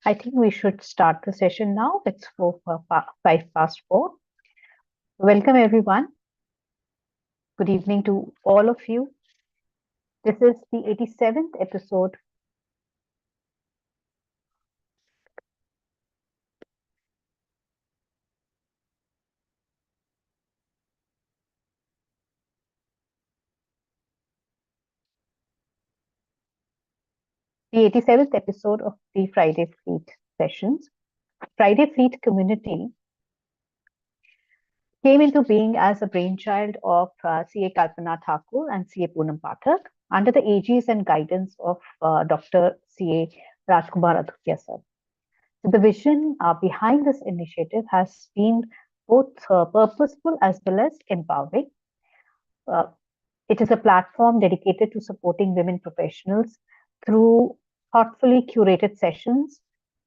I think we should start the session now. It's 5 past 4. Welcome, everyone. Good evening to all of you. This is the 87th episode. The 87th episode of the Friday Fleet sessions. Friday Fleet community came into being as a brainchild of C.A. Kalpana Thakur and C.A. Poonam Pathak under the aegis and guidance of Dr. C.A. Rajkumar Adhutia sir. So the vision behind this initiative has been both purposeful as well as empowering. It is a platform dedicated to supporting women professionals through thoughtfully curated sessions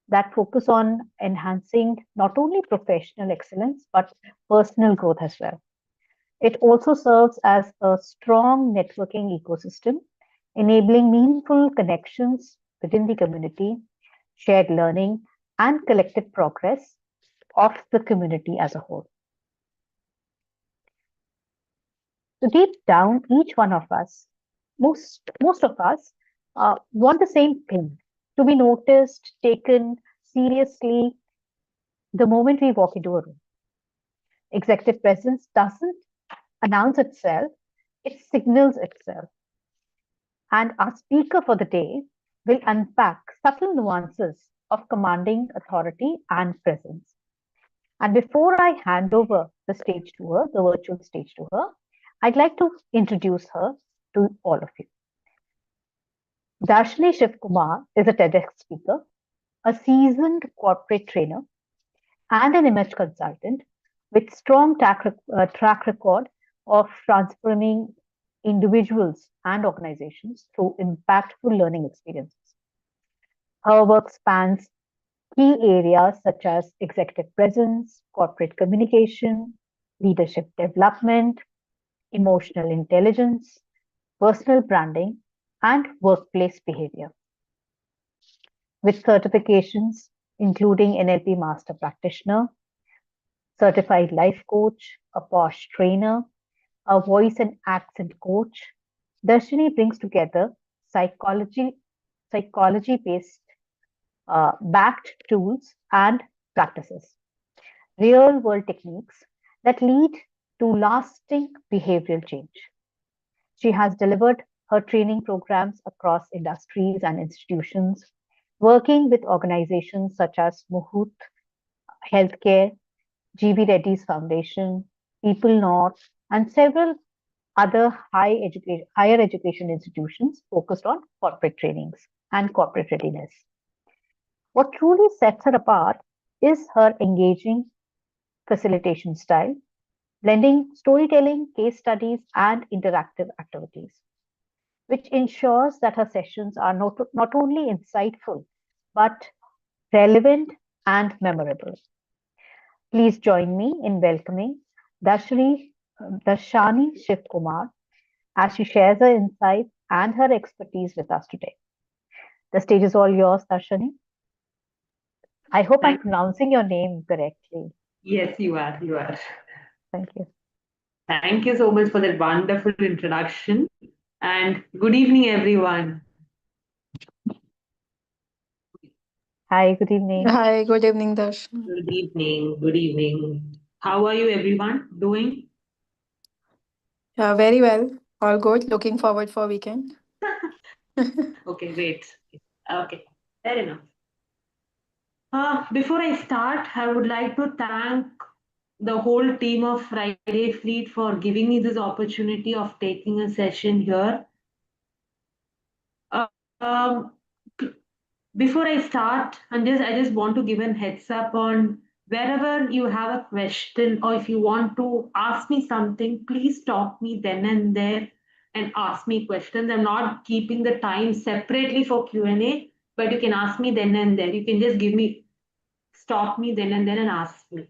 that focus on enhancing not only professional excellence but personal growth as well. It also serves as a strong networking ecosystem, enabling meaningful connections within the community, shared learning, and collective progress of the community as a whole. So deep down, each one of us, most of us, want the same thing: to be noticed, taken seriously the moment we walk into a room. Executive presence doesn't announce itself; it signals itself. And our speaker for the day will unpack subtle nuances of commanding authority and presence. And before I hand over the stage to her, the virtual stage to her, I'd like to introduce her to all of you. Darshini Shivkumar is a TEDx speaker, a seasoned corporate trainer, and an image consultant with strong track record of transforming individuals and organizations through impactful learning experiences. Her work spans key areas such as executive presence, corporate communication, leadership development, emotional intelligence, personal branding, and workplace behavior. With certifications including NLP Master Practitioner, Certified Life Coach, a POSH trainer, a voice and accent coach, Darshini brings together psychology-based backed tools and practices, real-world techniques that lead to lasting behavioral change. She has delivered her training programs across industries and institutions, working with organizations such as Muhut Healthcare, G.V. Reddy's Foundation, People North, and several other higher education institutions focused on corporate trainings and corporate readiness. What truly sets her apart is her engaging facilitation style, blending storytelling, case studies, and interactive activities, which ensures that her sessions are not only insightful, but relevant and memorable. Please join me in welcoming Darshani Shivkumar as she shares her insights and her expertise with us today. The stage is all yours, Darshani. I hope I'm pronouncing your name correctly. Yes, you are. You are. Thank you. Thank you so much for that wonderful introduction. And good evening, everyone. Hi, good evening. Hi, good evening, Darshan. Good evening. Good evening. How are you, everyone, doing? Very well. All good. Looking forward for weekend. Okay, great. Okay, fair enough. Before I start, I would like to thank the whole team of Friday Fleet for giving me this opportunity of taking a session here. Uh, um, Before I start, I just want to give a heads up on wherever you have a question or if you want to ask me something, please stop me then and there and ask me questions. I'm not keeping the time separately for Q&A, but you can ask me then and there. You can just stop me then and then and ask me.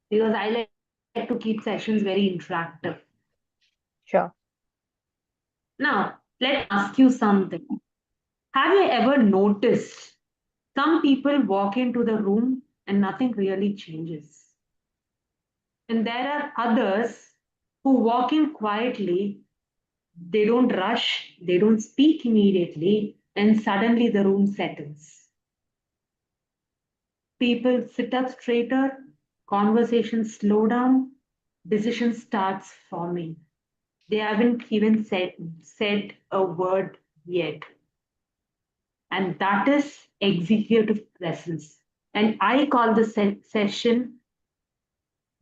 Because I like to keep sessions very interactive. Sure. Now, let me ask you something. Have you ever noticed Some people walk into the room and nothing really changes. And there are others who walk in quietly, they don't rush, they don't speak immediately, and suddenly the room settles. People sit up straighter, conversations slow down, decision starts forming. They haven't even said a word yet. And that is executive presence. And I call the session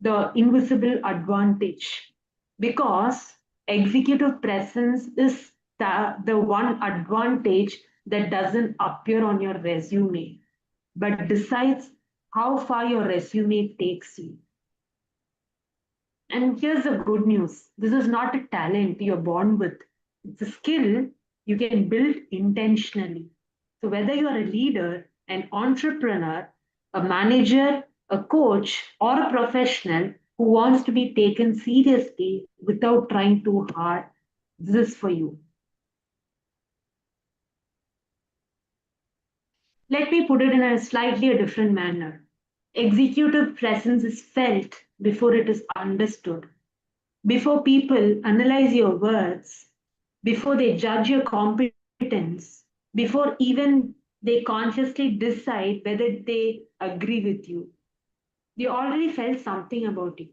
the invisible advantage because executive presence is the one advantage that doesn't appear on your resume but decides how far your resume takes you. And here's the good news, this is not a talent you're born with, it's a skill you can build intentionally. So, whether you're a leader, an entrepreneur, a manager, a coach, or a professional who wants to be taken seriously without trying too hard, this is for you. Let me put it in a slightly different manner. Executive presence is felt before it is understood. Before people analyze your words, before they judge your competence, before even they consciously decide whether they agree with you, they already felt something about you.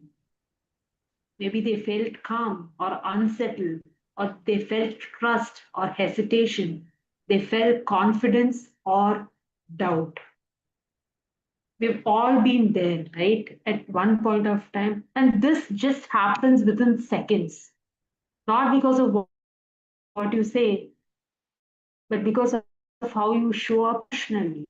Maybe they felt calm or unsettled, or they felt trust or hesitation, they felt confidence or doubt. We've all been there, right? At one point of time. And this just happens within seconds, not because of what you say, but because of how you show up emotionally.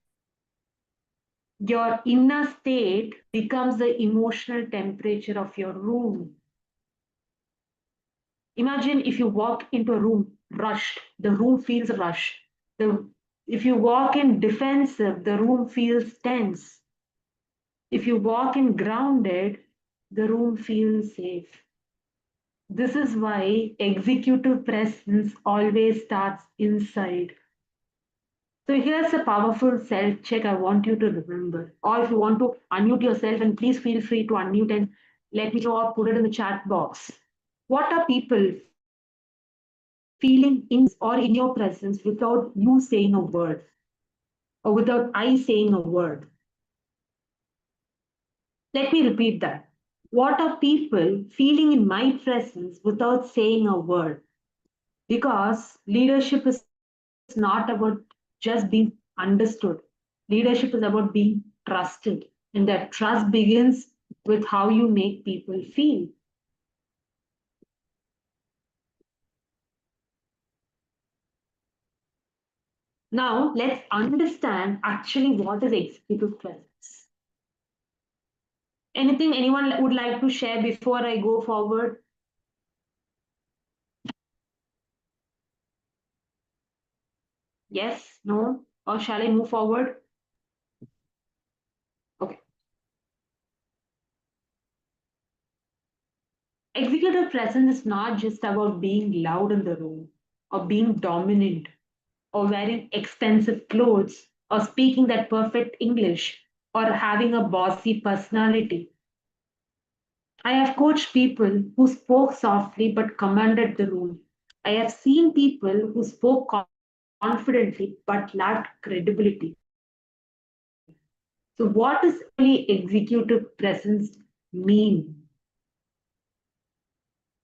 Your inner state becomes the emotional temperature of your room. Imagine if you walk into a room rushed, the room feels rushed. If you walk in defensive, the room feels tense. If you walk in grounded, the room feels safe. This is why executive presence always starts inside. So here's a powerful self check I want you to remember. Or if you want to unmute yourself, and please feel free to unmute and let me know or put it in the chat box. What are people feeling in or in your presence without you saying a word or without I saying a word? Let me repeat that. What are people feeling in my presence without saying a word? Because leadership is not about just being understood. Leadership is about being trusted. And that trust begins with how you make people feel. Now, let's understand actually what is executive presence. Anything anyone would like to share before I go forward? Yes, no, or shall I move forward? Okay. Executive presence is not just about being loud in the room or being dominant or wearing expensive clothes or speaking that perfect English or having a bossy personality. I have coached people who spoke softly but commanded the room. I have seen people who spoke confidently but lacked credibility. So, what does really executive presence mean?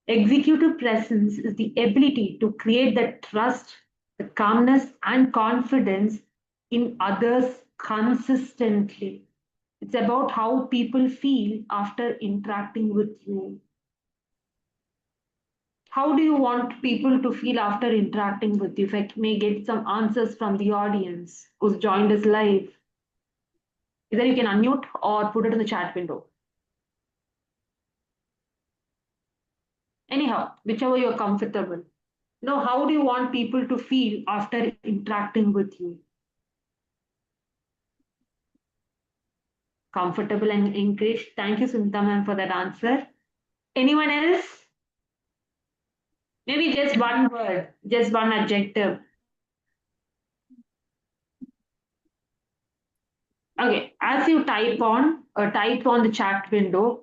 Executive presence is the ability to create that trust, the calmness, and confidence in others consistently. It's about how people feel after interacting with you. How do you want people to feel after interacting with you? If I may get some answers from the audience who's joined us live, either you can unmute or put it in the chat window. Anyhow, whichever you're comfortable. Now, how do you want people to feel after interacting with you? Comfortable and encouraged. Thank you, Sunita ma'am, for that answer. Anyone else? Maybe just one word, just one adjective. Okay, as you type on the chat window,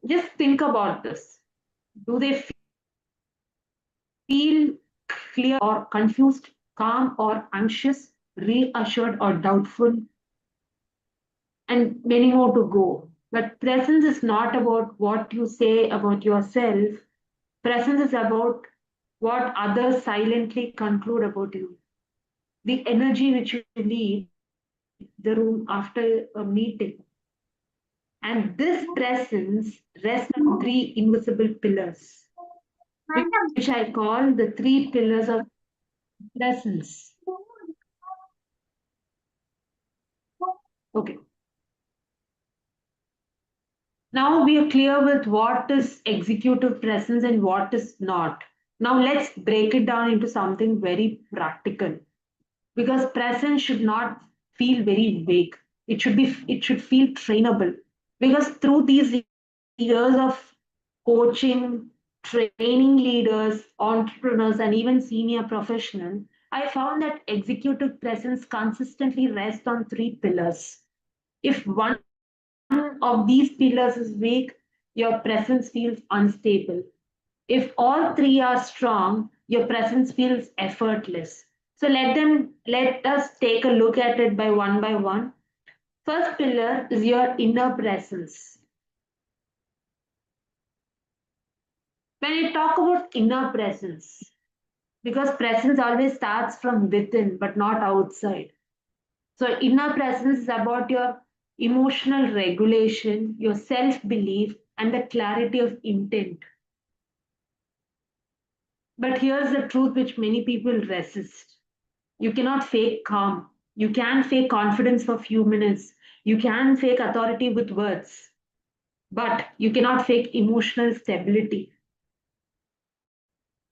just think about this. Do they feel clear or confused, calm or anxious, reassured or doubtful, and many more to go. But presence is not about what you say about yourself. Presence is about what others silently conclude about you. The energy which you leave the room after a meeting. And this presence rests on three invisible pillars, which I call the three pillars of presence. Okay. Now we are clear with what is executive presence and what is not. Now let's break it down into something very practical, because presence should not feel very vague. It should feel trainable, because through these years of coaching, training leaders, entrepreneurs, and even senior professionals, I found that executive presence consistently rests on three pillars. If one of these pillars is weak, your presence feels unstable. If all three are strong, your presence feels effortless. So let us take a look at it by one. First pillar is your inner presence. When I talk about inner presence, because presence always starts from within but not outside. So inner presence is about your emotional regulation, your self-belief, and the clarity of intent. But here's the truth which many people resist. You cannot fake calm. You can fake confidence for a few minutes. You can fake authority with words, but you cannot fake emotional stability.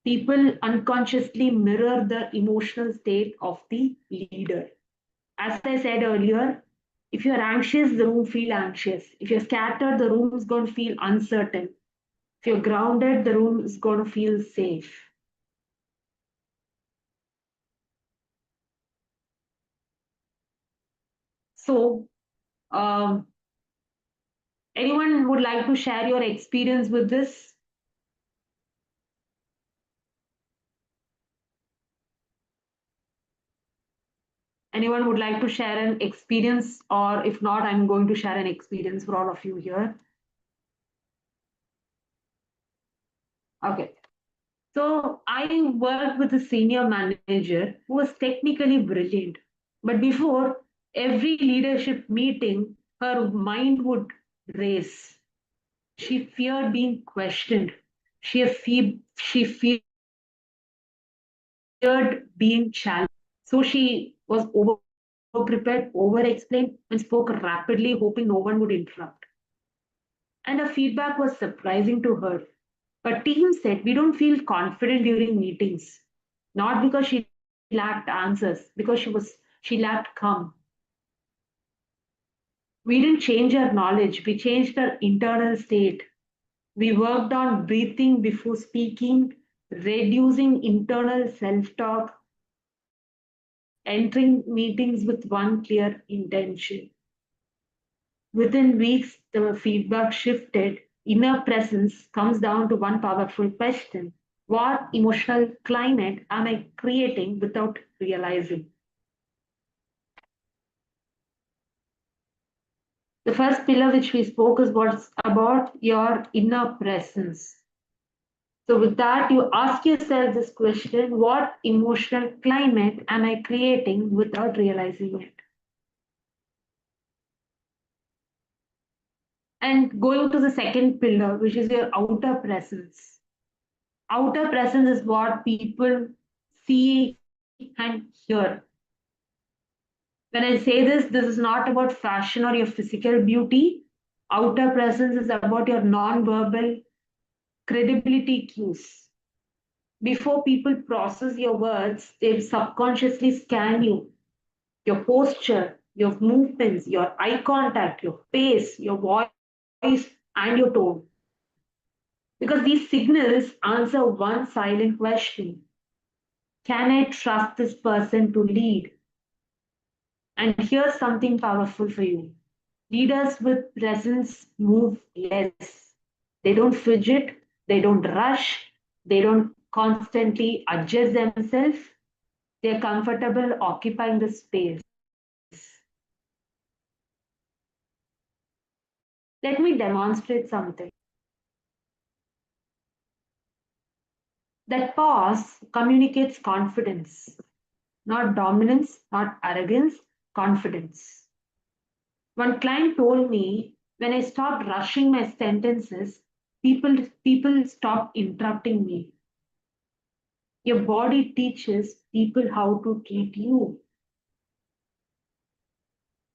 People unconsciously mirror the emotional state of the leader. As I said earlier, if you're anxious, the room feel anxious. If you're scattered, the room is going to feel uncertain. If you're grounded, the room is going to feel safe. So, um, anyone would like to share your experience with this? Anyone would like to share an experience, or if not, I'm going to share an experience for all of you here. Okay. So I worked with a senior manager who was technically brilliant. But before every leadership meeting, her mind would race. She feared being questioned. She feared being challenged. So she was over prepared, over explained, and spoke rapidly, hoping no one would interrupt. And her feedback was surprising to her. Her team said, "We don't feel confident during meetings." Not because she lacked answers, because she lacked calm. We didn't change her knowledge, we changed her internal state. We worked on breathing before speaking, reducing internal self-talk, entering meetings with one clear intention. Within weeks, the feedback shifted. Inner presence comes down to one powerful question: what emotional climate am I creating without realizing? The first pillar which we spoke is what's about your inner presence. So, with that, you ask yourself this question: what emotional climate am I creating without realizing it? And going to the second pillar, which is your outer presence. Outer presence is what people see and hear. When I say this is not about fashion or your physical beauty. Outer presence is about your non-verbal credibility cues. Before people process your words, they subconsciously scan you, your posture, your movements, your eye contact, your pace, your voice, and your tone. Because these signals answer one silent question: can I trust this person to lead? And here's something powerful for you. Leaders with presence move less. They don't fidget, they don't rush, they don't constantly adjust themselves. They're comfortable occupying the space. Let me demonstrate something. That pause communicates confidence, not dominance, not arrogance, confidence. One client told me when I stopped rushing my sentences, people stopped interrupting me. Your body teaches people how to treat you.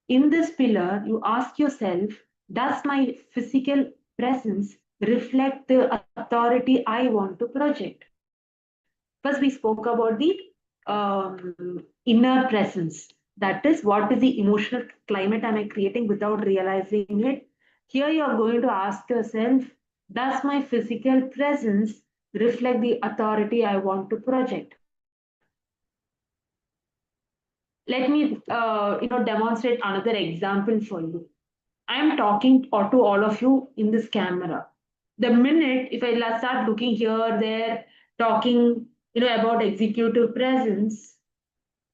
In this pillar, you ask yourself, does my physical presence reflect the authority I want to project? First, we spoke about the inner presence. That is, what is the emotional climate am I creating without realizing it? Here, you are going to ask yourself, does my physical presence reflect the authority I want to project? Let me, demonstrate another example for you. I am talking to all of you in this camera. The minute if I start looking here, there, talking, about executive presence,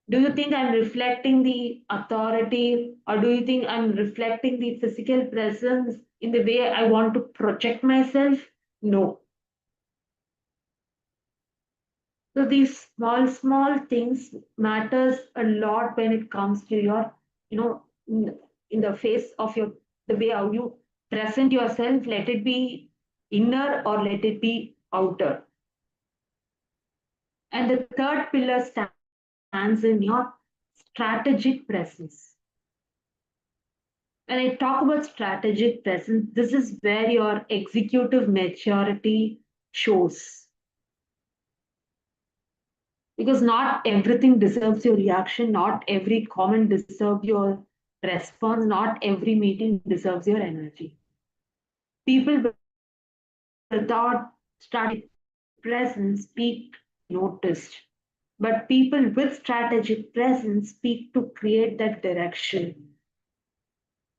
do you think I'm reflecting the authority, or do you think I'm reflecting the physical presence in the way I want to project myself? No. So these small things matters a lot when it comes to your, in the face of your, the way how you present yourself, let it be inner or let it be outer. And the third pillar stands in your strategic presence. When I talk about strategic presence, this is where your executive maturity shows. Because not everything deserves your reaction, not every comment deserves your response, not every meeting deserves your energy. People without strategic presence speak noticed, but people with strategic presence speak to create that direction.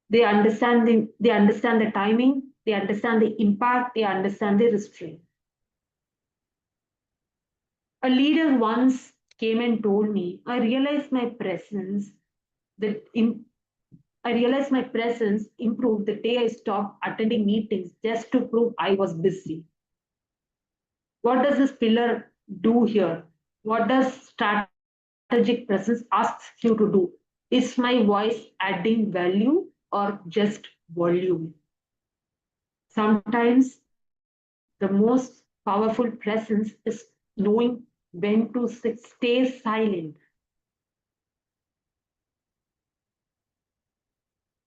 They understand the timing, they understand the impact, they understand the restraint. A leader once came and told me, I realized my presence improved the day I stopped attending meetings just to prove I was busy. What does this pillar do here? What does strategic presence ask you to do? Is my voice adding value or just volume? Sometimes the most powerful presence is knowing when to stay silent.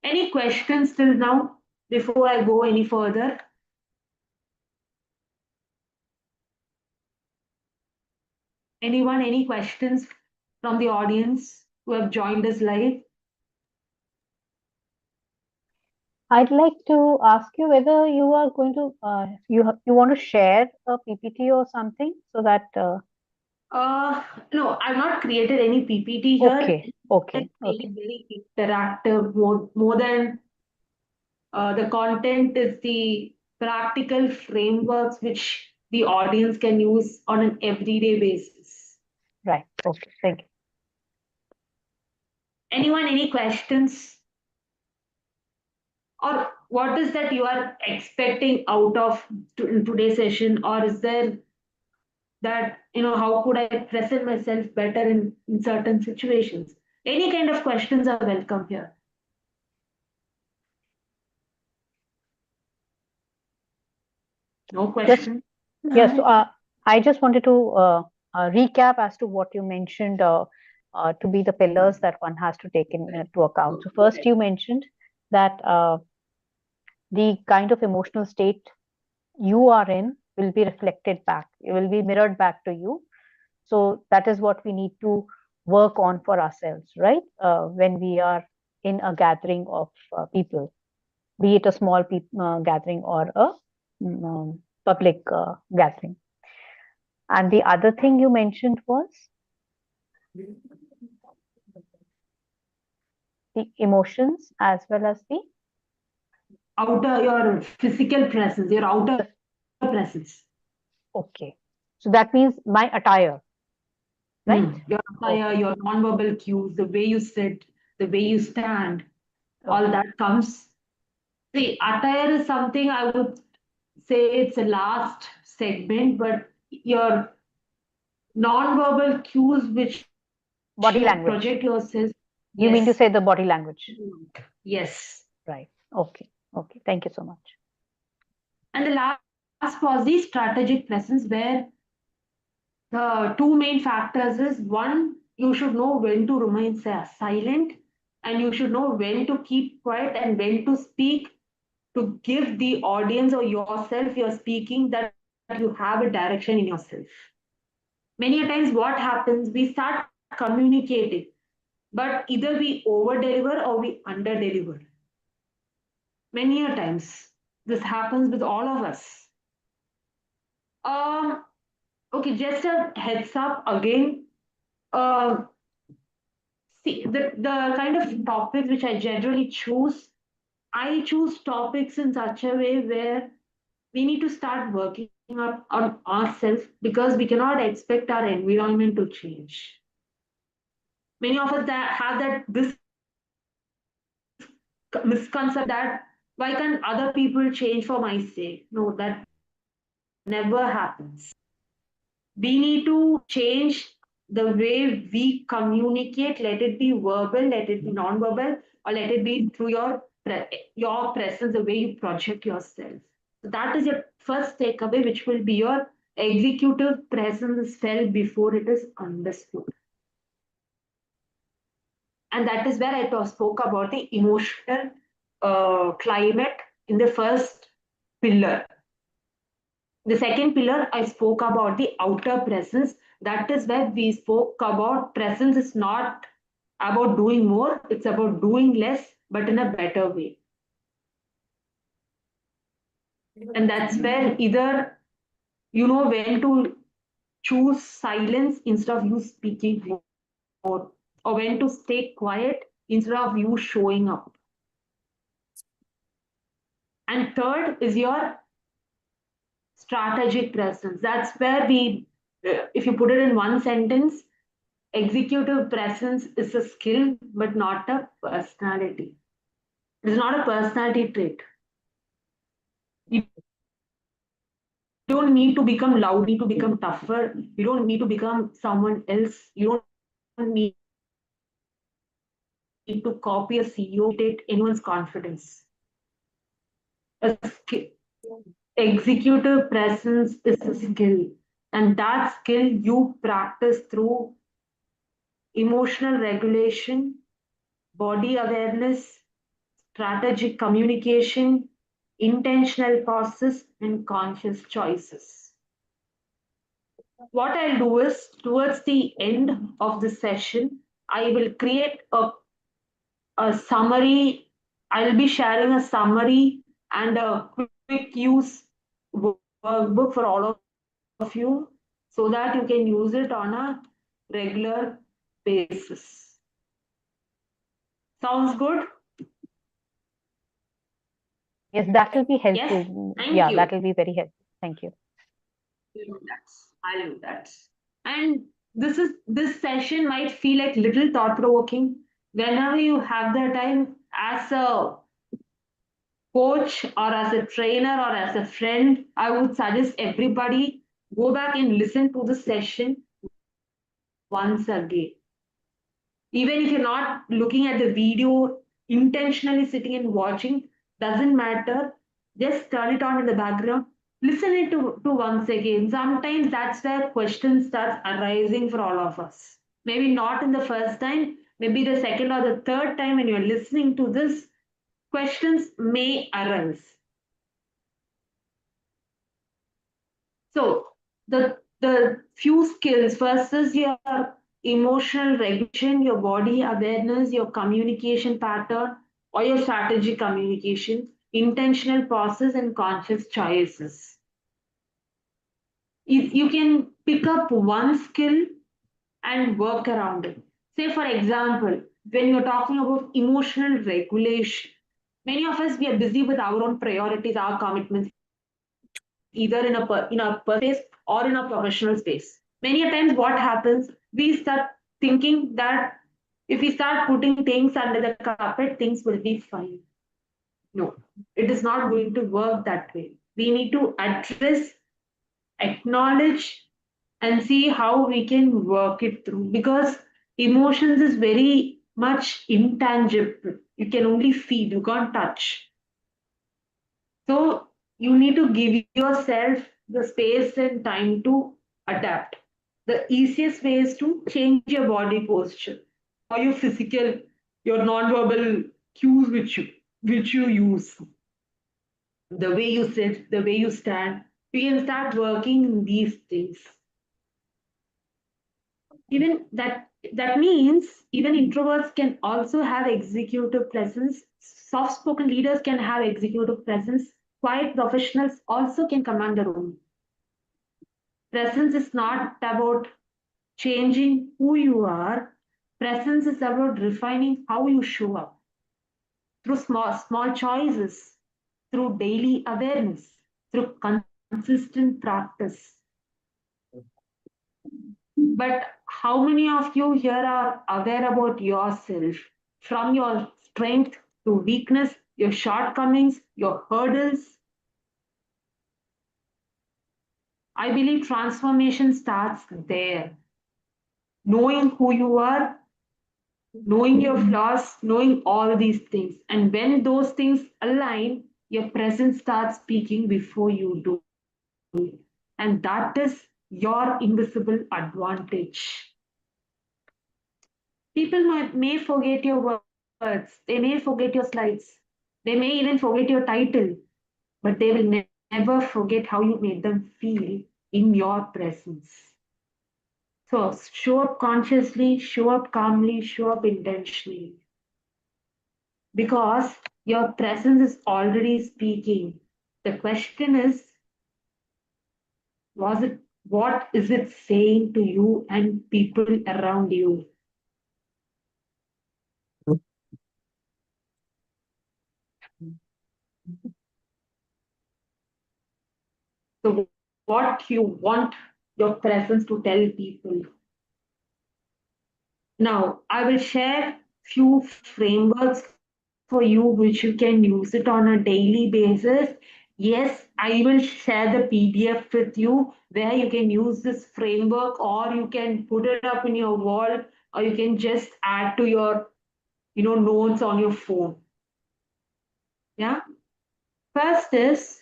Any questions till now before I go any further? Anyone, any questions from the audience who have joined us live? I'd like to ask you whether you are going to you want to share a PPT or something so that No, I've not created any PPT here. okay. It's very interactive, more than the content is the practical frameworks which the audience can use on an everyday basis. Right. Okay. Thank you. Anyone, any questions? Or what is that you are expecting out of in today's session? Or is there that, how could I present myself better in certain situations? Any kind of questions are welcome here. No question? Yes. So I just wanted to recap as to what you mentioned to be the pillars that one has to take into account. So first, you mentioned that the kind of emotional state you are in will be reflected back. It will be mirrored back to you. So that is what we need to work on for ourselves, right? When we are in a gathering of people, be it a small gathering or a public gathering. And the other thing you mentioned was? the emotions as well as the your physical presence, your outer presence. okay. So that means my attire, right? Your attire, your non-verbal cues, the way you sit, the way you stand, all that comes. See, attire is something I would say it's a last segment, but your non-verbal cues which Body you language. project yourself. You mean to Yes. say the body language? Yes. Right. Okay. Okay. Thank you so much. And the last was the strategic presence, where the two main factors is one, you should know when to remain silent, and you should know when to keep quiet and when to speak to give the audience or yourself you're speaking that you have a direction in yourself. Many a times what happens, we start communicating, but either we over deliver or we under deliver. Many a times this happens with all of us. Um, okay, just a heads up again. Uh, See, the kind of topics which I generally choose, I choose topics in such a way where we need to start working up on ourselves because we cannot expect our environment to change. Many of us that have that this misconception that why can't other people change for my sake? No, that never happens. We need to change the way we communicate, let it be verbal, let it be non-verbal, or let it be through your presence, the way you project yourself. So that is your first takeaway, which will be your executive presence is felt before it is understood. And that is where I spoke about the emotional climate in the first pillar. The second pillar, I spoke about the outer presence. That is where we spoke about presence is not about doing more, it's about doing less, but in a better way. And that's where either you know when to choose silence instead of you speaking more, or when to stay quiet instead of you showing up. And third is your strategic presence. That's where if you put it in one sentence, executive presence is a skill, but not a personality. It is not a personality trait. You don't need to become loud, you need to become tougher. You don't need to become someone else. You don't need to copy a CEO, take anyone's confidence. A skill, executive presence is a skill, and that skill you practice through emotional regulation, body awareness, strategic communication, intentional pauses, and conscious choices. What I'll do is, towards the end of the session, I will create a summary. I'll be sharing a summary and a quick use workbook for all of you so that you can use it on a regular basis. Sounds good? Yes, that will be Yes, helpful. thank Yeah, you. that will be very helpful. Thank you. I'll do that. And this session might feel like little thought-provoking. Whenever you have the time as a coach or as a trainer or as a friend, I would suggest everybody go back and listen to the session once again. Even if you're not looking at the video, intentionally sitting and watching, doesn't matter. Just turn it on in the background. Listen it to once again. Sometimes that's where questions start arising for all of us. Maybe not in the first time, maybe the second or the third time when you're listening to this, questions may arise. So the few skills, first is your emotional regulation, your body awareness, your communication pattern, or your strategic communication, intentional pauses, and conscious choices. You can pick up one skill and work around it. Say, for example, when you're talking about emotional regulation, many of us, we are busy with our own priorities, our commitments, either in a personal space or in a professional space. Many a times, what happens, we start thinking that if we start putting things under the carpet, things will be fine. No, it is not going to work that way. We need to address, acknowledge, and see how we can work it through, because emotions is very much intangible. You can only feel, you can't touch. So you need to give yourself the space and time to adapt. The easiest way is to change your body posture or your physical, your non-verbal cues which you use. The way you sit, the way you stand. You can start working these things. Even that means even introverts can also have executive presence. Soft spoken leaders can have executive presence. Quiet professionals also can command the room. Presence is not about changing who you are. Presence is about refining how you show up through small choices, through daily awareness, through consistent practice. But how many of you here are aware about yourself, from your strength to weakness, your shortcomings, your hurdles? I believe transformation starts there. Knowing who you are, knowing your flaws, knowing all these things. And when those things align, your presence starts speaking before you do. And that is your invisible advantage. People may forget your words, they may forget your slides, they may even forget your title, but they will never forget how you made them feel in your presence. So show up consciously, show up calmly, show up intentionally. Because your presence is already speaking. The question is, what is it saying to you and people around you? So what you want your presence to tell people. Now, I will share few frameworks for you which you can use it on a daily basis. Yes, I will share the PDF with you where you can use this framework, or you can put it up in your wall, or you can just add to your notes on your phone. Yeah. First is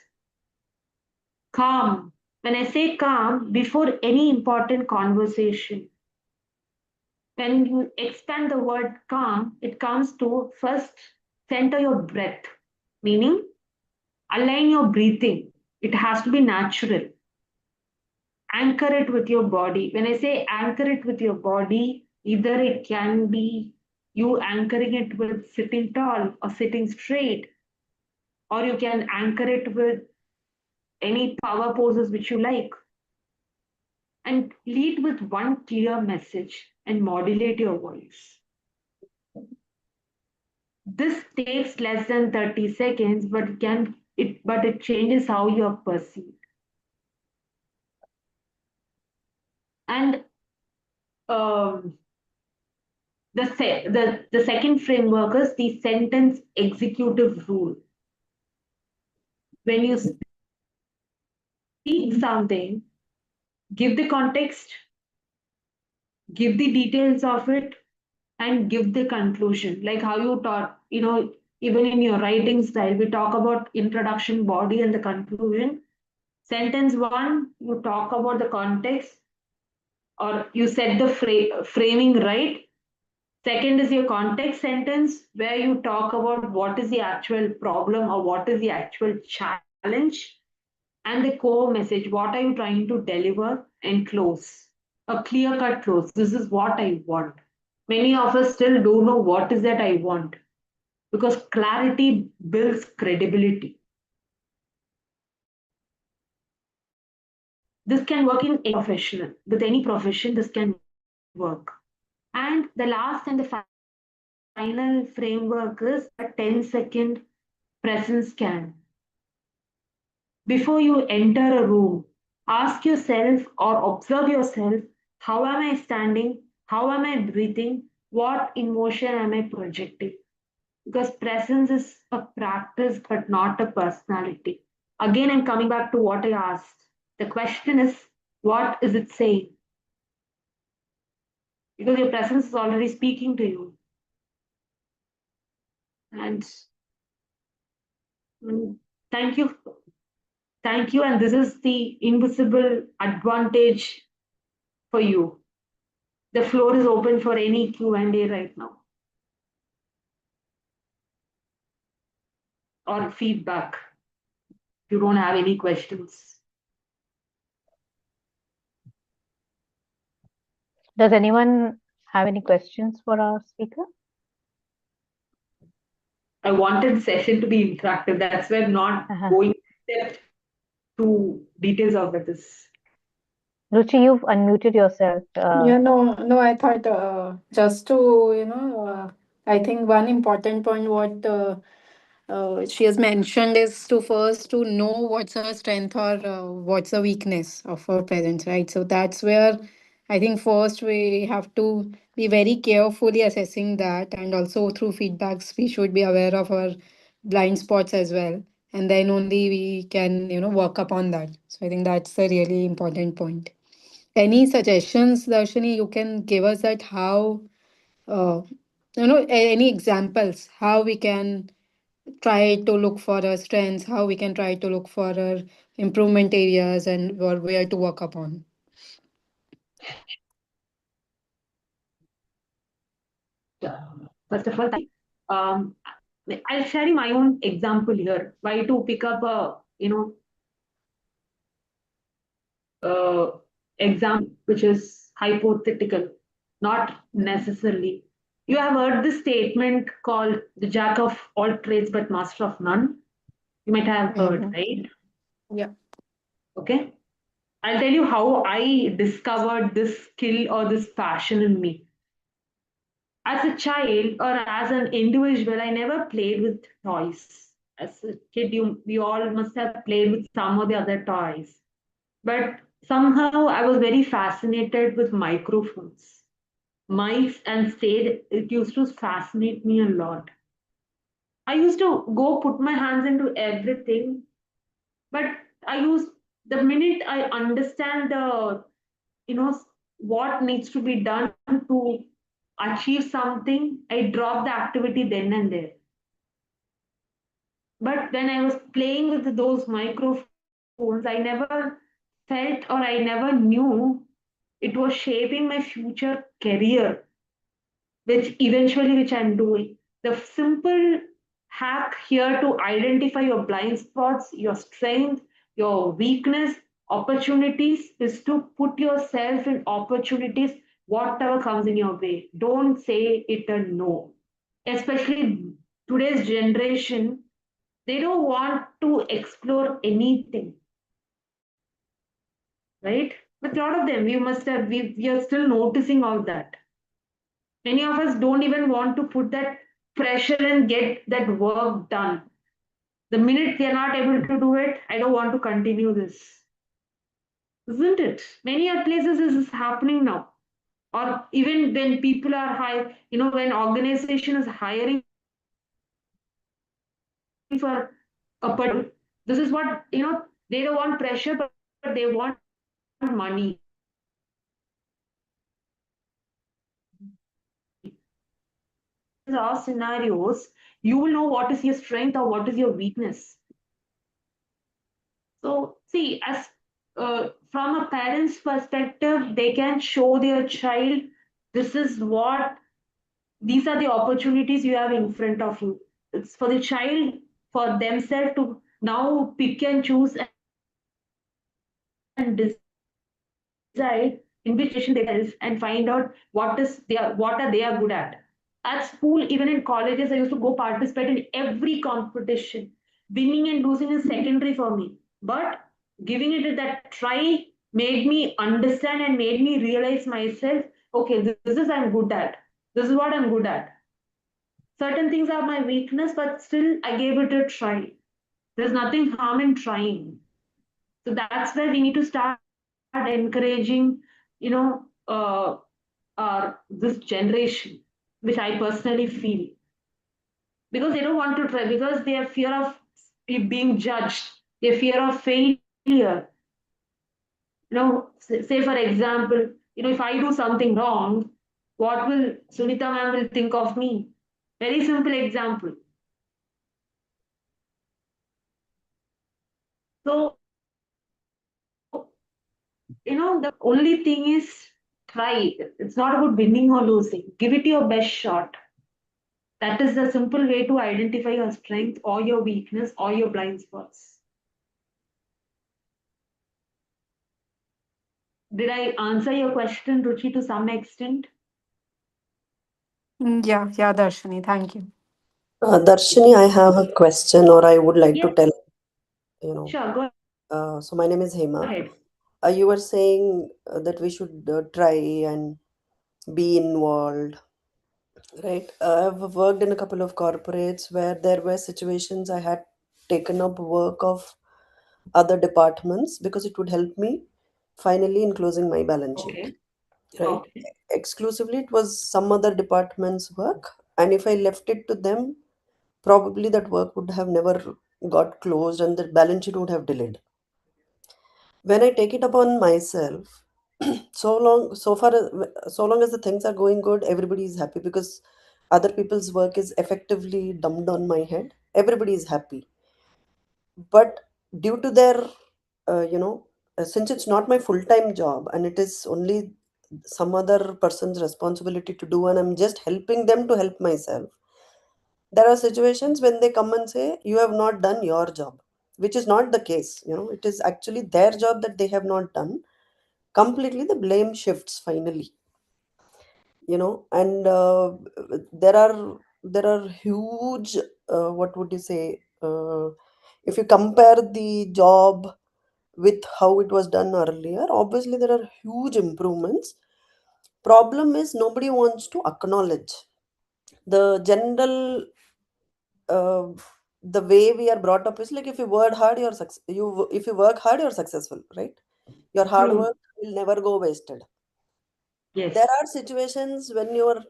calm. When I say calm, before any important conversation, when you expand the word calm, it comes to first center your breath, meaning align your breathing. It has to be natural. Anchor it with your body. When I say anchor it with your body, either it can be you anchoring it with sitting tall or sitting straight, or you can anchor it with any power poses which you like. And lead with one clear message and modulate your voice. This takes less than 30 seconds, but it changes how you're perceived. And um, the second framework is the sentence executive rule. When you speak something, give the context, give the details of it, and give the conclusion. Like how you taught, even in your writing style, we talk about introduction, body, and the conclusion. Sentence one, you talk about the context, or you set the framing right. Second is your context sentence, where you talk about what is the actual problem or what is the actual challenge, and the core message, what are you trying to deliver, and close. A clear cut close. This is what I want. Many of us still don't know what is that I want, because clarity builds credibility. This can work in any professional, with any profession, this can work. And the last and the final framework is a 10-second presence scan. Before you enter a room, ask yourself or observe yourself, how am I standing? How am I breathing? What emotion am I projecting? Because presence is a practice but not a personality. Again, I'm coming back to what I asked. The question is, what is it saying? Because your presence is already speaking to you. And thank you. Thank you. And this is the invisible advantage for you. The floor is open for any Q&A right now. Or feedback. If you don't have any questions. Does anyone have any questions for our speaker? I wanted the session to be interactive. That's why I'm not going step to details of this. Ruchi, you've unmuted yourself. No, I thought just to, I think one important point what she has mentioned is to first to know what's her strength or what's the weakness of her parents, right? So that's where I think first we have to be very carefully assessing that, and also through feedbacks we should be aware of our blind spots as well, and then only we can work upon that. So I think that's a really important point. Any suggestions, Darshini, you can give us that how, uh, any examples, how we can try to look for our strengths, how we can try to look for our improvement areas and where to work upon. First of all, I'll share you my own example here. Why to pick up a example which is hypothetical, not necessarily. You have heard this statement called the jack of all trades but master of none. You might have heard, right? Yeah. Okay. I'll tell you how I discovered this skill or this passion in me. As a child or as an individual, I never played with toys. As a kid, we all must have played with some of the other toys. But somehow I was very fascinated with microphones, mics, and stage. It used to fascinate me a lot. I used to go put my hands into everything, but I used the minute I understand the what needs to be done to achieve something, I drop the activity then and there. But when I was playing with those microphones, I never felt or I never knew it was shaping my future career, which I'm doing. The simple hack here to identify your blind spots, your strength, your weakness, opportunities is to put yourself in opportunities, whatever comes in your way. Don't say it a no. Especially today's generation, they don't want to explore anything, right? But a lot of them, we are still noticing all that. Many of us don't even want to put that pressure and get that work done. The minute they're not able to do it, I don't want to continue this. Isn't it? Many other places this is happening now. Or even when people are high, when organization is hiring for a person, this is what, they don't want pressure, but they want money. Are scenarios, you will know what is your strength or what is your weakness. So, see, as from a parent's perspective, they can show their child this is what these are the opportunities you have in front of you. It's for the child, for themselves to now pick and choose and decide in which direction they are and find out what are they are good at. At school, even in colleges, I used to go participate in every competition. Winning and losing is secondary for me. But giving it that try made me understand and made me realize myself, okay, this is I'm good at. This is what I'm good at. certain things are my weakness, but still I gave it a try. There's nothing harm in trying. So that's where we need to start encouraging, you know, this generation, which I personally feel, because they don't want to try because they have fear of being judged, they fear of failure. Say for example, if I do something wrong, what will Sunita ma'am will think of me? Very simple example. So, the only thing is try. It's not about winning or losing. Give it your best shot. That is the simple way to identify your strength or your weakness or your blind spots. Did I answer your question, Ruchi, to some extent? Yeah, Darshini, thank you. Darshini, I have a question, or I would like to Yes, tell, you know. sure. Go So my name is Hema. ahead. You were saying that we should try and be involved, right? I've worked in a couple of corporates where there were situations I had taken up work of other departments because it would help me finally in closing my balance sheet, Okay. right? Okay. Exclusively, it was some other department's work, and if I left it to them, probably that work would have never got closed and the balance sheet would have delayed. When I take it upon myself, so long as the things are going good, everybody is happy because other people's work is effectively dumped on my head. Everybody is happy. But due to their, since it's not my full-time job and it is only some other person's responsibility to do, and I'm just helping them to help myself, there are situations when they come and say you have not done your job, which is not the case. It is actually their job that they have not done. Completely the blame shifts finally. And there are huge, what would you say, if you compare the job with how it was done earlier, obviously there are huge improvements. Problem is nobody wants to acknowledge the general, uh, the way we are brought up is like, if you work hard, if you work hard, you're successful, right? Your hard True. work will never go wasted. There Yes. are situations when you're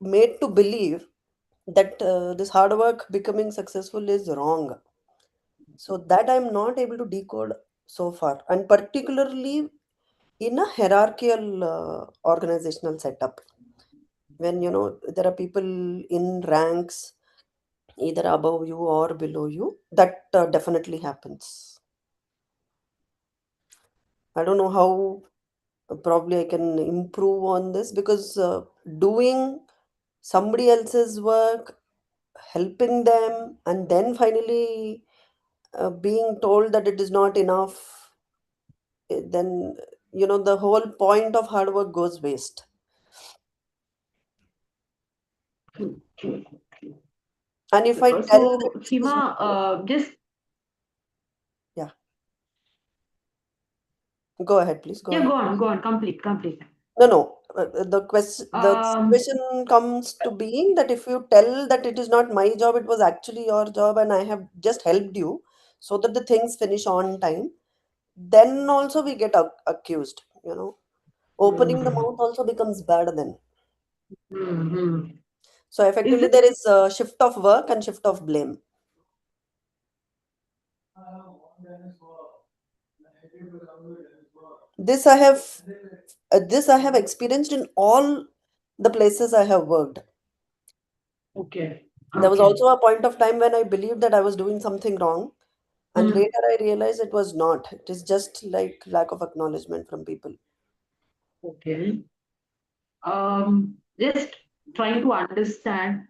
made to believe that this hard work becoming successful is wrong. So that I'm not able to decode so far, and particularly in a hierarchical organizational setup, when there are people in ranks either above you or below you, that definitely happens. I don't know how probably I can improve on this, because doing somebody else's work, helping them, and then finally being told that it is not enough, then the whole point of hard work goes waste. True. True. And if I tell that So, it is Hima, just yeah, go ahead, please go yeah, ahead. go on, complete, complete. No, no. The Um, situation comes to being that if you tell that it is not my job, it was actually your job, and I have just helped you so that the things finish on time, then also we get accused. Opening the mm, mouth also becomes bad then. mm. So Is effectively, it there is a shift of work and shift of blame. This I have, experienced in all the places I have worked. okay? There was Okay. also a point of time when I believed that I was doing something wrong, and Mm, later I realized it was not. It is just like lack of acknowledgement from people. okay. Just trying to understand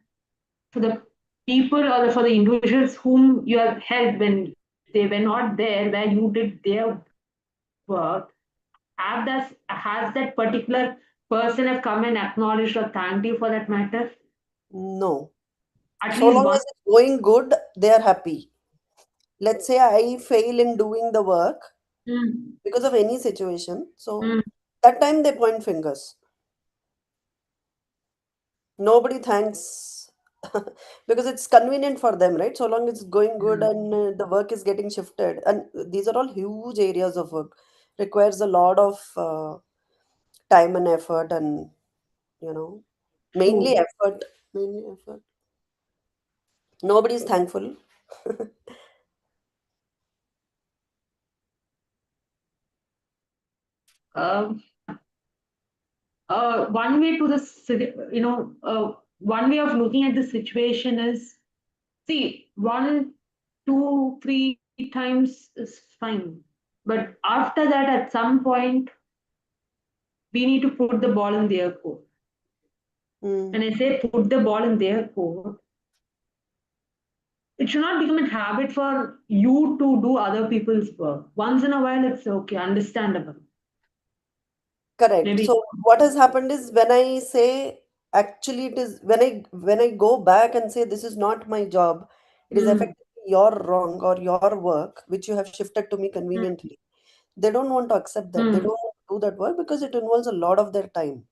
for the people or for the individuals whom you have helped when they were not there, where you did their work. Has that particular person have come and acknowledged or thanked you for that matter? No. At So least long one. as it's going good, they are happy. Let's say I fail in doing the work Mm, because of any situation. So mm, that time they point fingers. Nobody thanks because it's convenient for them, right? So long it's going good Mm. and the work is getting shifted. And these are all huge areas of work, requires a lot of time and effort, and you know, mainly True. effort. Mainly effort. Nobody's thankful. Um, one way to one way of looking at the situation is, see, one, two, three times is fine. But after that, at some point, we need to put the ball in their court. Mm, When I say put the ball in their court, it should not become a habit for you to do other people's work. Once in a while, it's okay, understandable. correct. Maybe. So what has happened is when I say actually it is when I go back and say this is not my job, it is Mm, effectively your wrong or your work which you have shifted to me mm, conveniently. They don't want to accept that. They mm, don't want to do that work because it involves a lot of their time.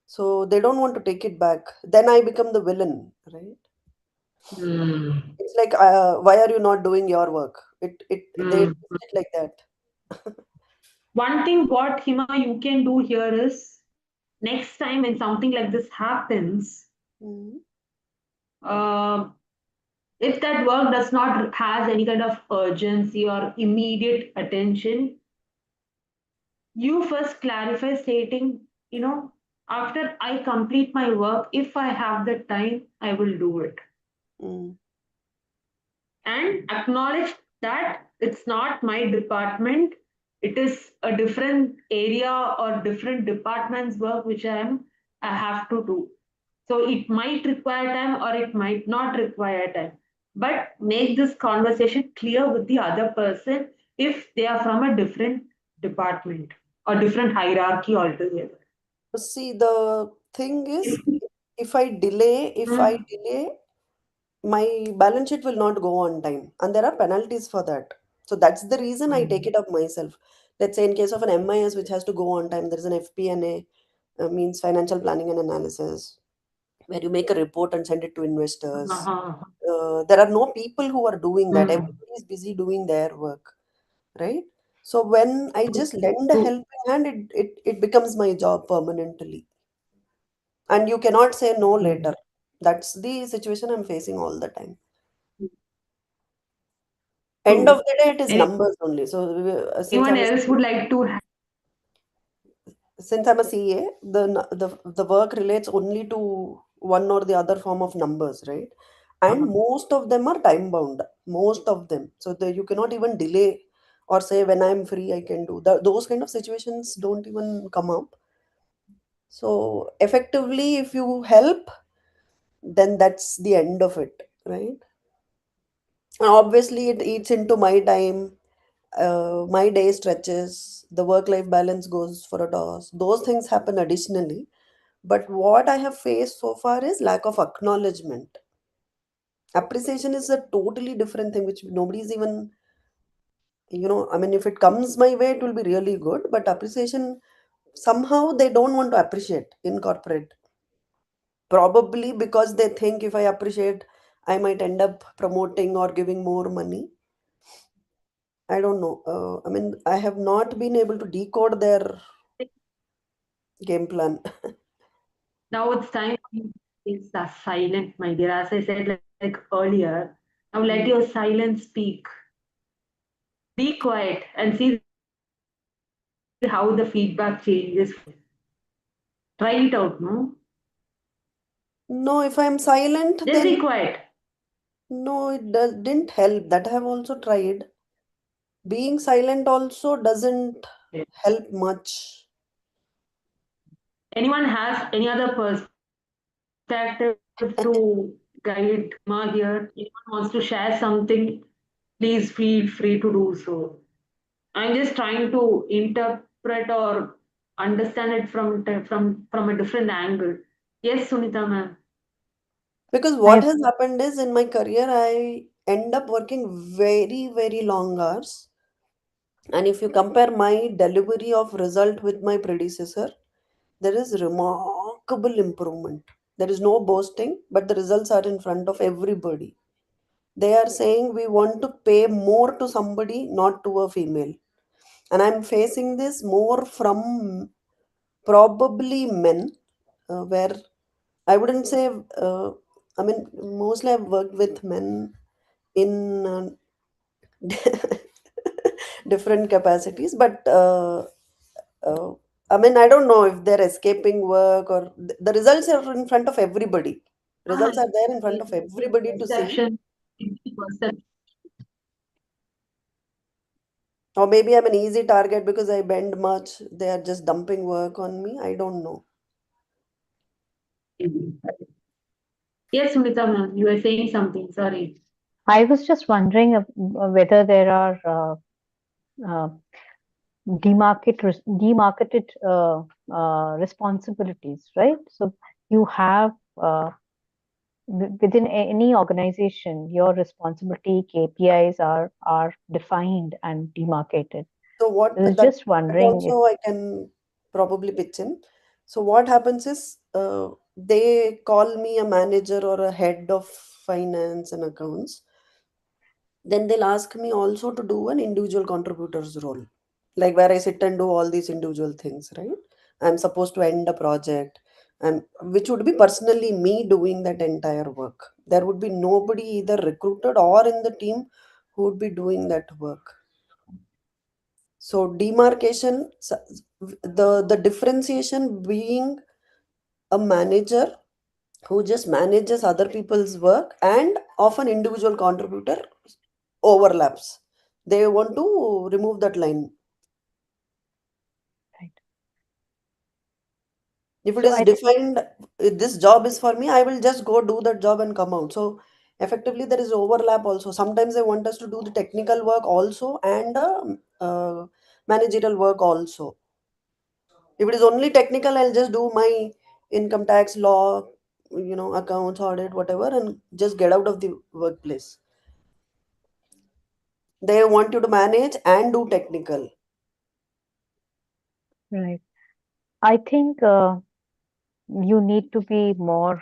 So they don't want to take it back. Then I become the villain, right? mm, It's like, why are you not doing your work? They mm. twist it like that. One thing what Hima you can do here is, next time when something like this happens, Mhm. uh, if that work does not has any kind of urgency or immediate attention, you first clarify stating, after I complete my work, if I have the time, I will do it. Mm, And acknowledge that it's not my department, it is a different area or different department's work which I have to do. So it might require time or it might not require time, but make this conversation clear with the other person if they are from a different department or different hierarchy altogether. See, the thing is, if I Mm, delay, my balance sheet will not go on time, and there are penalties for that. So that's the reason I take mm, it up myself. Let's say in case of an MIS which has to go on time, there is an FP&A, means financial planning and analysis, where you make a report and send it to investors. uh-huh, There are no people who are doing that. mm. Everybody is busy doing their work, right? So when I just lend a True. helping hand, it becomes my job permanently. And you cannot say no later. That's the situation I'm facing all the time. End of True. the day, it is numbers only. So Anyone else would like to? since I'm a CA, the work relates only to one or the other form of numbers, right? And most of them are time bound. Most of them. So you cannot even delay or say when I'm free I can do. Those kind of situations don't even come up. So effectively, if you help, then that's the end of it, right? And obviously, it eats into my time. My day stretches. The work-life balance goes for a toss. Those things happen additionally. But what I have faced so far is lack of acknowledgement. Appreciation is a totally different thing, which nobody's even, I mean, if it comes my way, it will be really good. But appreciation, somehow they don't want to appreciate in corporate. Probably because they think if I appreciate, I might end up promoting or giving more money. I don't know. I mean, I have not been able to decode their game plan. Now it's time things are silent, my dear. As I said like earlier, now let Mm. your silence speak. Be quiet and see how the feedback changes. Try it out, no? No, if I'm silent, Just then be quiet. no, didn't help. That I have also tried. Being silent also doesn't help much. Anyone has any other perspective to guide Ma here? Anyone wants to share something? Please feel free to do so. I'm just trying to interpret or understand it from a different angle. Yes, Sunita ma'am. Because what I has happened is in my career, I end up working very, very long hours. And if you compare my delivery of result with my predecessor, there is remarkable improvement. There is no boasting, but the results are in front of everybody. They are saying we want to pay more to somebody, not to a female. And I'm facing this more from probably men, where I wouldn't say, I mean, mostly I've worked with men in different capacities, but uh, I mean, I don't know if they're escaping work or the results are in front of everybody. Results are there in front of everybody to see. Perception. Or maybe I'm an easy target because I bend much. They are just dumping work on me. I don't know. Yes, Smita ma'am, you were saying something. Sorry. I was just wondering whether there are uh, demarcated responsibilities, right? So you have within any organization, your responsibility KPIs are defined and demarcated. So what I was that just wondering if also I can probably pitch in. So what happens is they call me a manager or a head of finance and accounts. Then they'll ask me also to do an individual contributor's role, like where I sit and do all these individual things, right? I'm supposed to end a project, and which would be personally me doing that entire work. There would be nobody either recruited or in the team who would be doing that work. So demarcation, the differentiation being a manager who just manages other people's work and of an individual contributor overlaps. They want to remove that line. right. If it So is defined, this job is for me, I will just go do that job and come out. So effectively, there is overlap also. Sometimes they want us to do the technical work also and managerial work also. If it is only technical, I'll just do my income tax law, accounts, audit, whatever, and just get out of the workplace. They want you to manage and do technical. right, I think you need to be more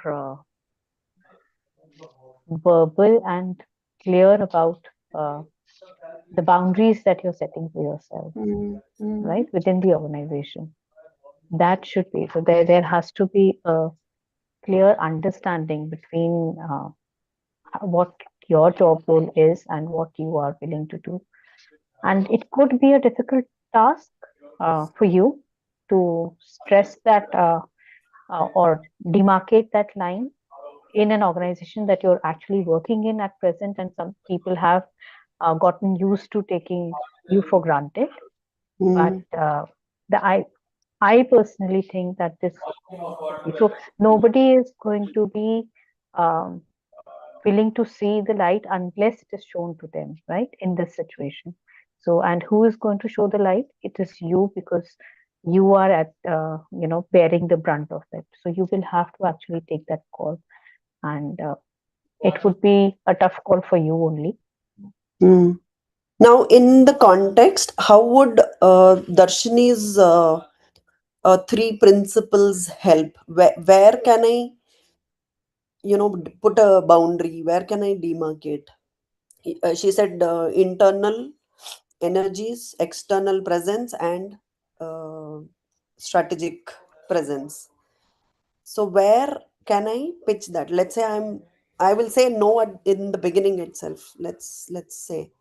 verbal and clear about the boundaries that you're setting for yourself, right, within the organization. That should be so. There has to be a clear understanding between what your job role is and what you are willing to do. And it could be a difficult task for you to stress that or demarcate that line in an organization that you're actually working in at present, and some people have gotten used to taking you for granted. But I personally think that this so nobody is going to be um, willing to see the light unless it is shown to them, right? In this situation. So, and who is going to show the light? It is you, because you are at bearing the brunt of it. So you will have to actually take that call, and it would be a tough call for you only. Now, in the context, how would Darshini's three principles help? Where can I, put a boundary? Where can I demarcate? She said internal energies, external presence, and uh, strategic presence. So where can I pitch that? Let's say I will say no in the beginning itself. Let's say,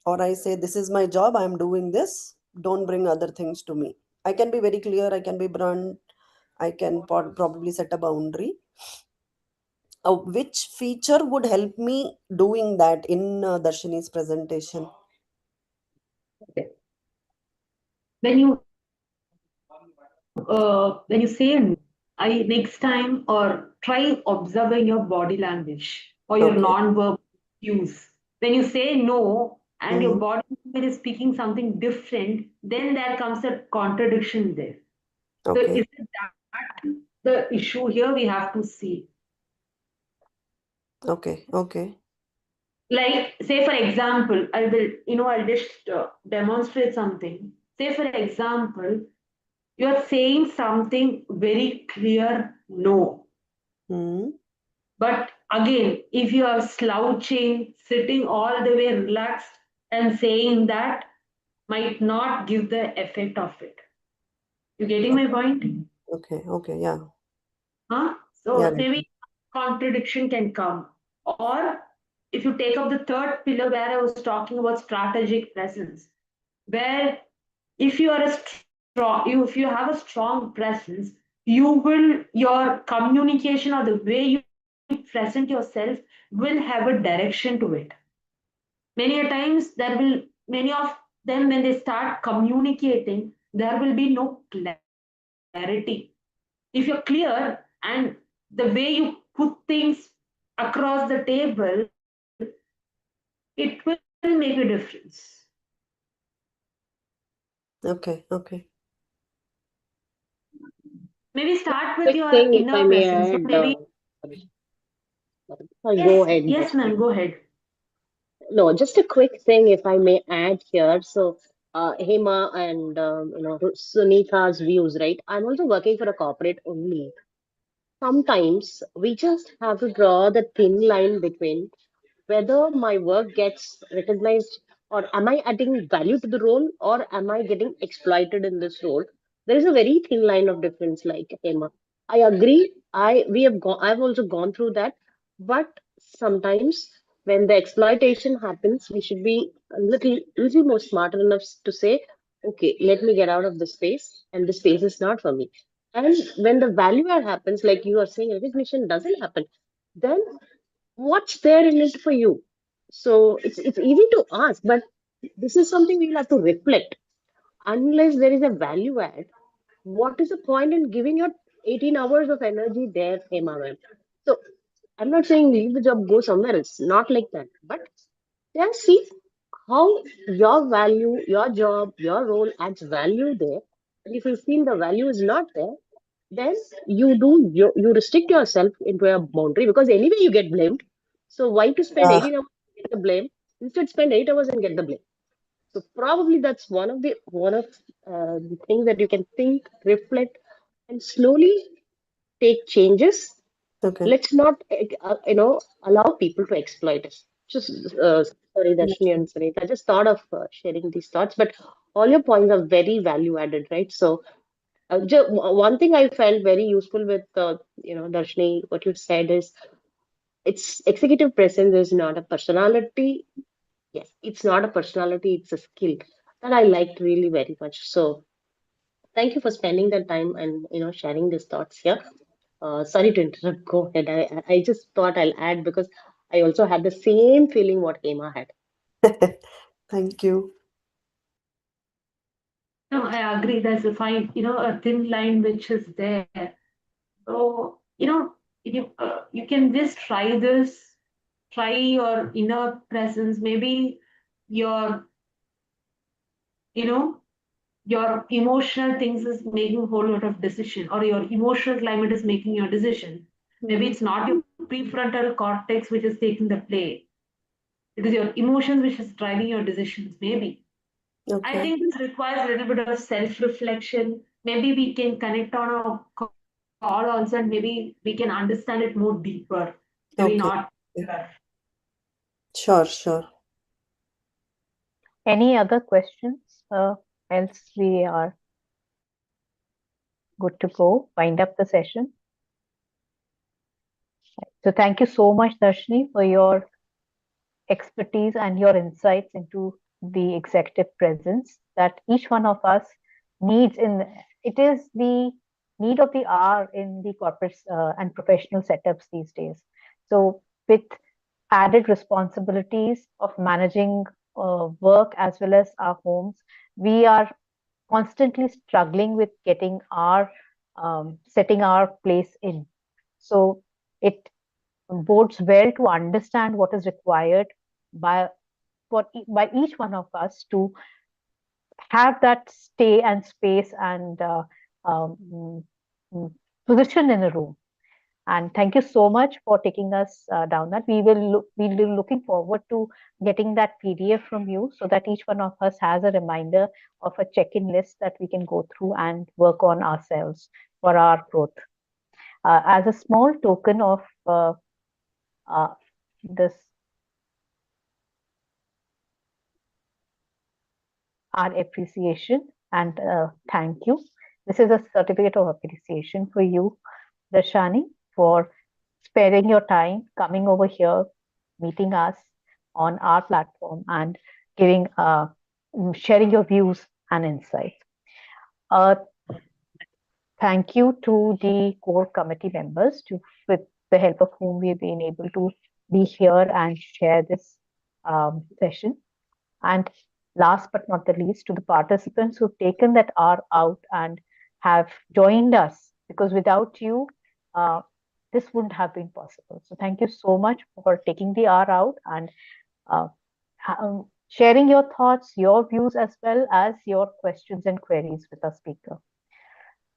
or I say this is my job. I'm doing this. Don't bring other things to me. I can be very clear. I can be blunt. I can probably set a boundary. Which feature would help me doing that in Darshini's presentation? When you say no, I next time or try observing your body language or your Okay. non-verbal cues. When you say no and your Mhm. body language is speaking something different, then there comes a contradiction there. So Okay. is it that the issue here we have to see? Okay. Okay. Like, say for example, I'll just demonstrate something. Say for example, you're saying something very clear no. Hmm. But again, if you are slouching, sitting all the way relaxed and saying that might not give the effect of it. You getting my point? Okay. Okay. Yeah. Huh? Yeah. So maybe contradiction can come. Or if you take up the third pillar where I was talking about strategic presence, where if you are a strong, if you have a strong presence, you will your communication or the way you present yourself will have a direction to it. Many a times there will many of them when they start communicating, there will be no clarity. If you're clear and the way you put things across the table, it will make a difference. Okay. Okay. Maybe start with Quick your thing, if I inner may presence. add, Maybe sorry, go ahead, yes, Jasmine. ma'am, go ahead. No, just a quick thing, if I may add here. So, Hema and Sunitha's views, right? I'm also working for a corporate only. Sometimes we just have to draw the thin line between whether my work gets recognized or am I adding value to the role or am I getting exploited in this role. There is a very thin line of difference, like Emma. I agree. I've also gone through that. But sometimes when the exploitation happens, we should be a little more smarter enough to say, okay, let me get out of this space, and this space is not for me. And when the value add happens, like you are saying, recognition doesn't happen, then what's there in it for you? So it's easy to ask, but this is something we'll have to reflect. Unless there is a value add, what is the point in giving your 18 hours of energy there, Hema ma'am? So I'm not saying leave the job, go somewhere else, not like that. But yeah, see how your value, your job, your role adds value there. And if you feel the value is not there, then you restrict yourself into a boundary because anyway you get blamed. So why to spend Yeah. 18 hours to get the blame? Instead, spend 8 hours and get the blame. So probably that's one of the things that you can think, reflect, and slowly take changes. Okay. Let's not allow people to exploit us. Just sorry, Darshini and Sunita. I just thought of sharing these thoughts, but all your points are very value added, right? So one thing I felt very useful with Darshini, what you said is it's executive presence is not a personality. Yes, it's not a personality, it's a skill that I liked really very much. So thank you for spending the time and sharing these thoughts here. Sorry to interrupt. Go ahead. I just thought I'll add because I also had the same feeling what Hema had. Thank you. No, I agree. There's a fine, a thin line which is there. So, you can just try this, try your inner presence. Maybe your, you know, your emotional things is making a whole lot of decision, or your emotional climate is making your decision. Maybe it's not your prefrontal cortex which is taking the play. It is your emotions which is driving your decisions. Maybe. I Okay. think this requires a little bit of self-reflection. Maybe we can connect on a call also, and maybe we can understand it more deeper. Maybe Okay. not. Sure. Sure. Any other questions? Else we are good to go. Wind up the session. So thank you so much, Darshini, for your expertise and your insights into the executive presence that each one of us needs in. It is the need of the hour in the corporate and professional setups these days. So with added responsibilities of managing work as well as our homes, we are constantly struggling with getting our setting our place in. So it bodes well to understand what is required by by each one of us to have that stay and space and um, mm, position in a room. And thank you so much for taking us down that. We'll be looking forward to getting that PDF from you so that each one of us has a reminder of a check-in list that we can go through and work on ourselves for our growth. as a small token of this our appreciation and thank you. This is a certificate of appreciation for you, Darshani, for sparing your time, coming over here, meeting us on our platform, and giving sharing your views and insights. Thank you to the core committee members, with the help of whom we've been able to be here and share this session. And last but not the least, to the participants who've taken that hour out and have joined us, because without you, this wouldn't have been possible. So thank you so much for taking the hour out and sharing your thoughts, your views, as well as your questions and queries with our speaker.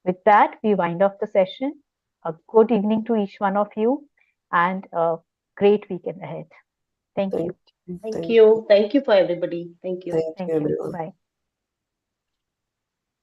With that, we wind up the session. A good evening to each one of you and a great weekend ahead. Thank you. Thank you. Thank you for everybody. Thank you. Thank Thank you, you. everyone. Bye.